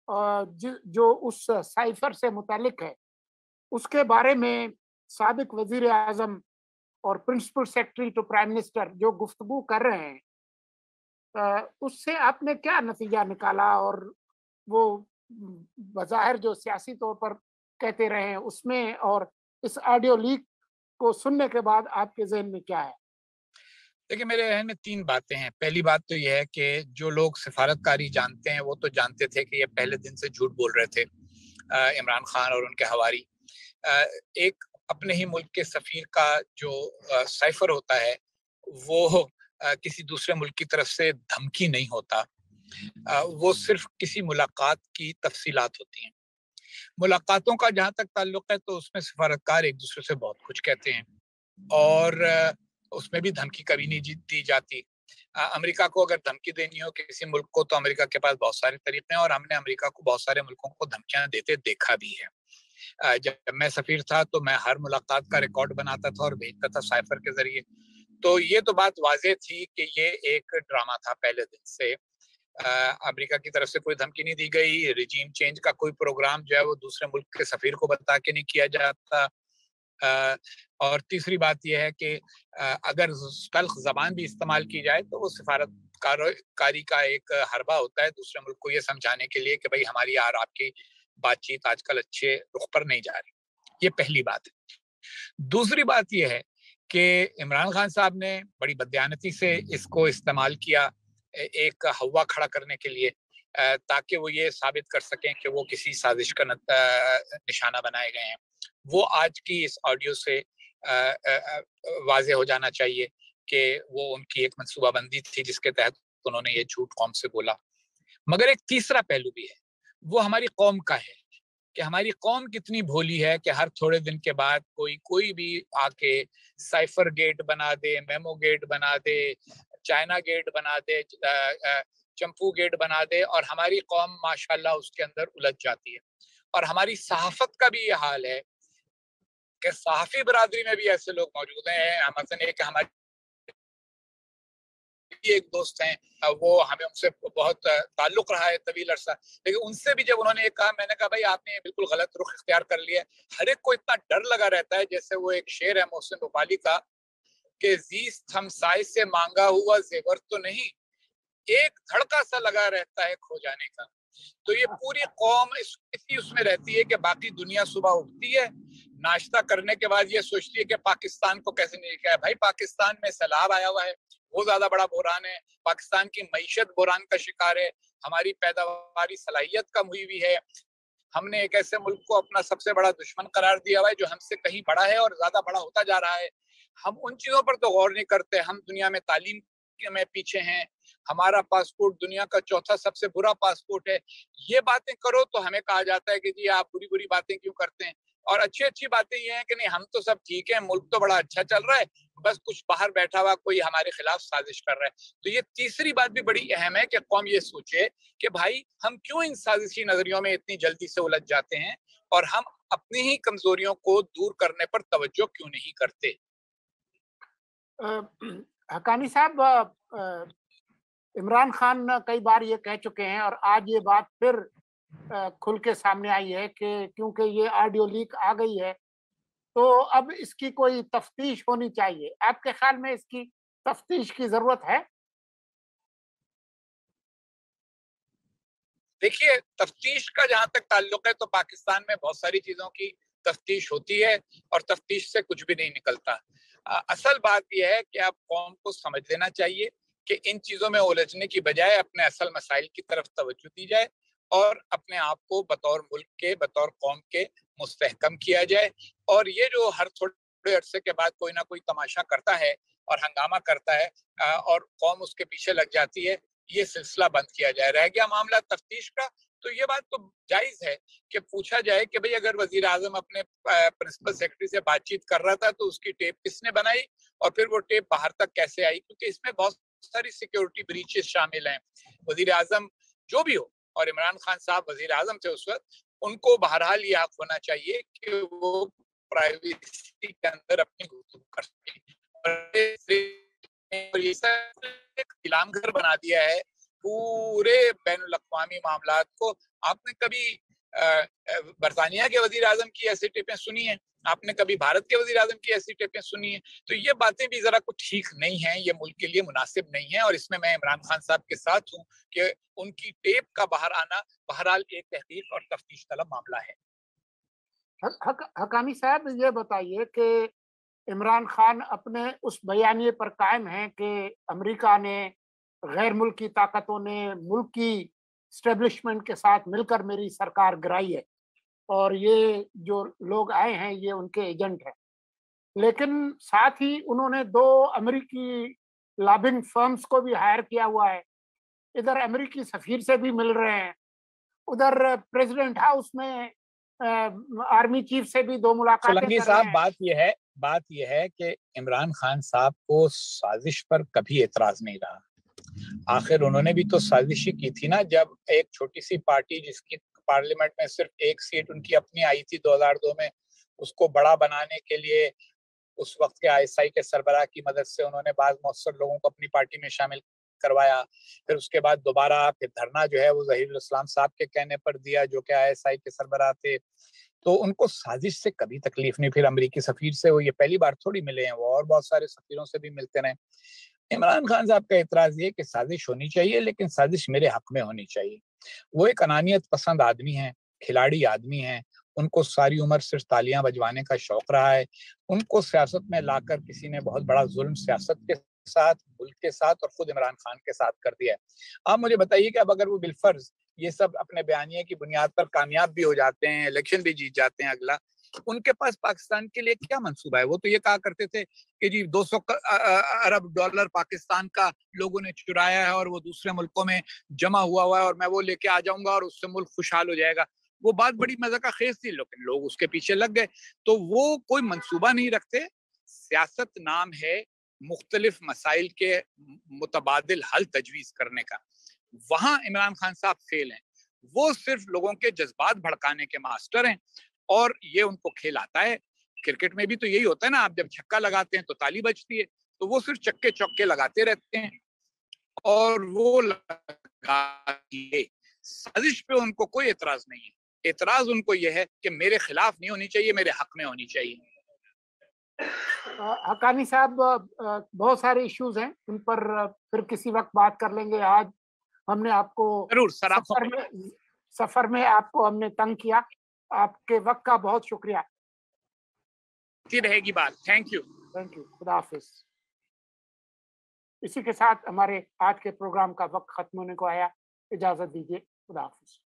जो उस साइफर से मुतालिक है, उसके बारे में साबिक वजीर आजम और principal secretary to prime minister जो गुफ्तगू कर रहे हैं, उससे आपने क्या नतीजा निकाला? और वो बज़ाहिर जो सियासी तौर पर कहते रहे हैं उसमें, और इस ऑडियो लीक को सुनने के बाद आपके ज़हन में क्या है? देखिए, मेरे ज़हन में 3 बातें हैं। पहली बात तो ये है कि जो लोग सिफारतकारी जानते हैं, वो तो जानते थे कि ये पहले दिन से झूठ बोल रहे थे, इमरान खान और उनके हवारी। एक अपने ही मुल्क के सफ़ीर का जो साइफ़र होता है, वो किसी दूसरे मुल्क की तरफ से धमकी नहीं होता। वो सिर्फ़ किसी मुलाकात की तफ़सीलात होती हैं। मुलाकातों का जहाँ तक ताल्लुक है, तो उसमें सिफारतकार एक-दूसरे से बहुत कुछ कहते हैं और उसमें भी धमकी कभी नहीं दी जाती। अमेरिका को अगर धमकी देनी हो किसी मुल्क को, तो अमेरिका के पास बहुत सारे तरीके हैं और हमने अमेरिका को बहुत सारे मुल्कों को धमकियां देते देखा भी है। जब मैं सफीर था तो मैं हर मुलाकात का रिकॉर्ड बनाता था और भेजता था साइफर के जरिए। तो ये तो बात वाज़ेह थी कि ये एक ड्रामा था पहले दिन से। अमेरिका की तरफ से कोई धमकी नहीं दी गई, रिजीम चेंज का कोई प्रोग्राम जो है वो दूसरे मुल्क के सफीर को बता के नहीं किया जाता। और तीसरी बात यह है कि अगर तल्ख ज़बान भी इस्तेमाल की जाए, तो वो सिफारतकारी का एक हरबा होता है दूसरे मुल्क को ये समझाने के लिए कि भाई हमारी और आपकी बातचीत आजकल अच्छे रुख पर नहीं जा रही। ये पहली बात है। दूसरी बात यह है कि इमरान खान साहब ने बड़ी बदयानती से इसको इस्तेमाल किया एक हवा खड़ा करने के लिए, ताकि वो ये साबित कर सकें कि वो किसी साजिश का निशाना बनाए गए हैं। वो आज की इस ऑडियो से वाज़ेह हो जाना चाहिए कि वो उनकी एक मंसूबाबंदी थी जिसके तहत उन्होंने ये झूठ कौम से बोला। मगर एक तीसरा पहलू भी है, वो हमारी कौम का है कि हमारी कौम कितनी भोली है कि हर थोड़े दिन के बाद कोई भी आके साइफर गेट बना दे, मेमो गेट बना दे, चाइना गेट बना दे, चंपू गेट बना दे और हमारी कौम माशाल्लाह उसके अंदर उलझ जाती है। और हमारी सहाफत का भी ये हाल है कि सहाफ़ी बरादरी में भी ऐसे लोग मौजूद हैं। मसलन एक हमारी एक दोस्त हैं, वो हमें उनसे बहुत ताल्लुक रहा है तवील अरसा, लेकिन उनसे भी जब उन्होंने ये कहा, मैंने कहा भाई आपने बिल्कुल गलत रुख इख्तियार कर लिया है। हर एक को इतना डर लगा रहता है, जैसे वो एक शेर है मोहसिन रुपाली का कि ज़ीस्त हमसाए से मांगा हुआ ज़ेवर तो नहीं, एक धड़का सा लगा रहता है खो जाने का। तो ये पूरी कौम इसी उसमें रहती है कि बाकी दुनिया सुबह उठती है, नाश्ता करने के बाद ये सोचती है कि पाकिस्तान को कैसे नहीं लिखा है। भाई पाकिस्तान में सैलाब आया हुआ है, वो ज्यादा बड़ा बुहरान है। पाकिस्तान की मईशत बुहरान का शिकार है, हमारी पैदावारी सलाहियत कम हुई हुई है। हमने एक ऐसे मुल्क को अपना सबसे बड़ा दुश्मन करार दिया हुआ है जो हमसे कहीं बड़ा है और ज्यादा बड़ा होता जा रहा है। हम उन चीजों पर तो गौर नहीं करते। हम दुनिया में तालीम में पीछे हैं, हमारा पासपोर्ट दुनिया का चौथा सबसे बुरा पासपोर्ट है। ये बातें करो तो हमें कहा जाता है कि जी आप बुरी बुरी बातें क्यों करते हैं। और अच्छी अच्छी बातें ये हैं कि नहीं हम तो सब ठीक है, मुल्क तो बड़ा अच्छा चल रहा है, बस कुछ बाहर बैठा हुआ कोई हमारे खिलाफ साजिश कर रहा है। तो ये तीसरी बात भी बड़ी अहम है कि कौम ये सोचे कि भाई हम क्यों इन साजिशी नजरियों में इतनी जल्दी से उलझ जाते हैं और हम अपनी ही कमजोरियों को दूर करने पर तवज्जो क्यों नहीं करते। हकानी साहब, इमरान खान कई बार ये कह चुके हैं और आज ये बात फिर खुल के सामने आई है कि क्योंकि ये ऑडियो लीक आ गई है, तो अब इसकी कोई तफ्तीश होनी चाहिए। आपके ख्याल में इसकी तफ्तीश की जरूरत है? देखिए, तफ्तीश का जहां तक ताल्लुक है तो पाकिस्तान में बहुत सारी चीजों की तफ्तीश होती है और तफ्तीश से कुछ भी नहीं निकलता। असल बात यह है कि आप कौम को समझ लेना चाहिए कि इन चीजों में उलझने की बजाय अपने असल मसाइल की तरफ तवज्जो दी जाए और अपने आप को बतौर मुल्क के, बतौर कौम के मुस्तहकम किया जाए। और ये जो हर थोड़े अरसे के बाद कोई ना कोई तमाशा करता है और हंगामा करता है और कौम उसके पीछे लग जाती है, ये सिलसिला बंद किया जाए। रह गया मामला तफ्तीश का, तो ये बात तो जायज है कि पूछा जाए कि भाई अगर वजीर आजम अपने प्रिंसिपल सेक्रेटरी से बातचीत कर रहा था तो उसकी टेप किसने बनाई और फिर वो टेप बाहर तक कैसे आई, क्योंकि इसमें बहुत सारी सिक्योरिटी ब्रीचेस शामिल हैं। वजीर आजम जो भी हो और इमरान खान साहब वजीर आजम थे उस वक्त, उनको बहरहाल ये हक होना चाहिए कि वो प्राइवेसी के अंदर अपनी गुफ्तगू कर सकें। और ये सब एक इलाम घर बना दिया है پورے بین الاقوامی معاملات کو. آپ نے کبھی برطانیہ کے وزیر اعظم کی ایسی ٹیپیں سنی ہیں؟ آپ نے کبھی بھارت کے وزیر اعظم کی ایسی ٹیپیں سنی ہیں؟ تو یہ باتیں بھی ذرا کچھ ٹھیک نہیں ہیں، یہ ملک کے لیے مناسب نہیں ہے، اور اس میں عمران خان صاحب کے ساتھ ہوں کہ ان کی ٹیپ کا باہر آنا بہرحال ایک تحقیق اور تفتیش طلب معاملہ ہے. حقانی صاحب یہ بتائیے کہ عمران خان اپنے اس بیانیے پر قائم ہیں کہ امریکہ نے، غیر ملکی طاقتوں نے ملکی اسٹیبلشمنٹ کے ساتھ مل کر میری سرکار گرائی ہے اور یہ جو لوگ آئے ہیں یہ ان کے ایجنٹ ہیں، لیکن ساتھ ہی انہوں نے 2 امریکی لابنگ فرمز کو بھی ہائر کیا ہوا ہے، ادھر امریکی سفیر سے بھی مل رہے ہیں، ادھر پریزیڈنٹ ہاؤس میں آرمی چیف سے بھی 2 ملاقاتیں سولنگی کر رہے صاحب، ہیں. بات یہ ہے کہ عمران خان صاحب کو سازش پر کبھی اعتراض نہیں رہا. آخر انہوں نے بھی تو سازش ہی کی تھی نا، جب ایک چھوٹی سی پارٹی جس کی پارلیمنٹ میں صرف 1 سیٹ ان کی اپنی آئی تھی 2002 میں، اس کو بڑا بنانے کے لیے اس وقت کے ISI کے سربراہ کی مدد سے انہوں نے بعض مؤثر لوگوں کو اپنی پارٹی میں شامل کروایا. پھر اس کے بعد دوبارہ پھر دھرنا جو ہے وہ ظہیر الاسلام صاحب کے کہنے پر دیا جو کہ ISI کے سربراہ تھے. تو ان کو سازش سے کبھی تکلیف نہیں. پھر امریکی سفیر سے وہ یہ پہلی بار تھوڑی ملے ہیں، وہ اور بہت سارے سفیروں سے بھی ملتے رہے. عمران خان صاحب کا اعتراض یہ کہ سازش ہونی چاہیے لیکن سازش میرے حق میں ہونی چاہیے. وہ ایک انانیت پسند آدمی ہیں، کھلاڑی آدمی ہیں، ان کو ساری عمر صرف تالیاں بجوانے کا شوق رہا ہے. ان کو سیاست میں لا کر کسی نے بہت بڑا ظلم سیاست کے ساتھ، ملک کے ساتھ اور خود عمران خان کے ساتھ کر دیا ہے. آپ مجھے بتائیے کہ اب اگر وہ بالفرض یہ سب اپنے بیانیے کی بنیاد پر کامیاب بھی ہو جاتے ہیں، الیکشن بھی جیت جاتے ہیں اگلا، ان کے پاس پاکستان کے لیے کیا منصوبہ ہے؟ وہ تو یہ کہا کرتے تھے کہ جی 200 ارب ڈالر پاکستان کا لوگوں نے چرایا ہے اور وہ دوسرے ملکوں میں جمع ہوا ہے اور میں وہ لے کے آ جاؤں گا اور اس سے ملک خوشحال ہو جائے گا. وہ بات بڑی مزہ کا خیز تھی لیکن لوگ اس کے پیچھے لگ گئے. تو وہ کوئی منصوبہ نہیں رکھتے. سیاست نام ہے مختلف مسائل کے متبادل حل تجویز کرنے کا. وہاں عمران خان صاحب فیل ہیں. وہ صرف لوگوں کے جذبات بھڑکانے کے ماسٹر ہیں اور یہ ان کو کھیل آتا ہے. کرکٹ میں بھی تو یہی ہوتا ہے نا، آپ جب چھکا لگاتے ہیں تو تالی بجتی ہے، تو وہ صرف چکے چوکے لگاتے رہتے ہیں اور وہ سازش پہ ان کو کوئی اعتراض نہیں ہے. اعتراض ان کو یہ ہے کہ میرے خلاف نہیں ہونی چاہیے، میرے حق میں ہونی چاہیے. حقانی صاحب، بہت سارے ایشوز ہیں، ان پر پھر کسی وقت بات کر لیں گے. آج ہم نے آپ کو ضرور سر، سفر میں آپ کو ہم نے تنگ کیا. آپ کے وقت کا بہت شکریہ. رہے گی بات. Thank you. خدا حافظ. اسی کے ساتھ ہمارے آج کے پروگرام کا وقت ختم ہونے کو آیا. اجازت دیجیے. خدا حافظ.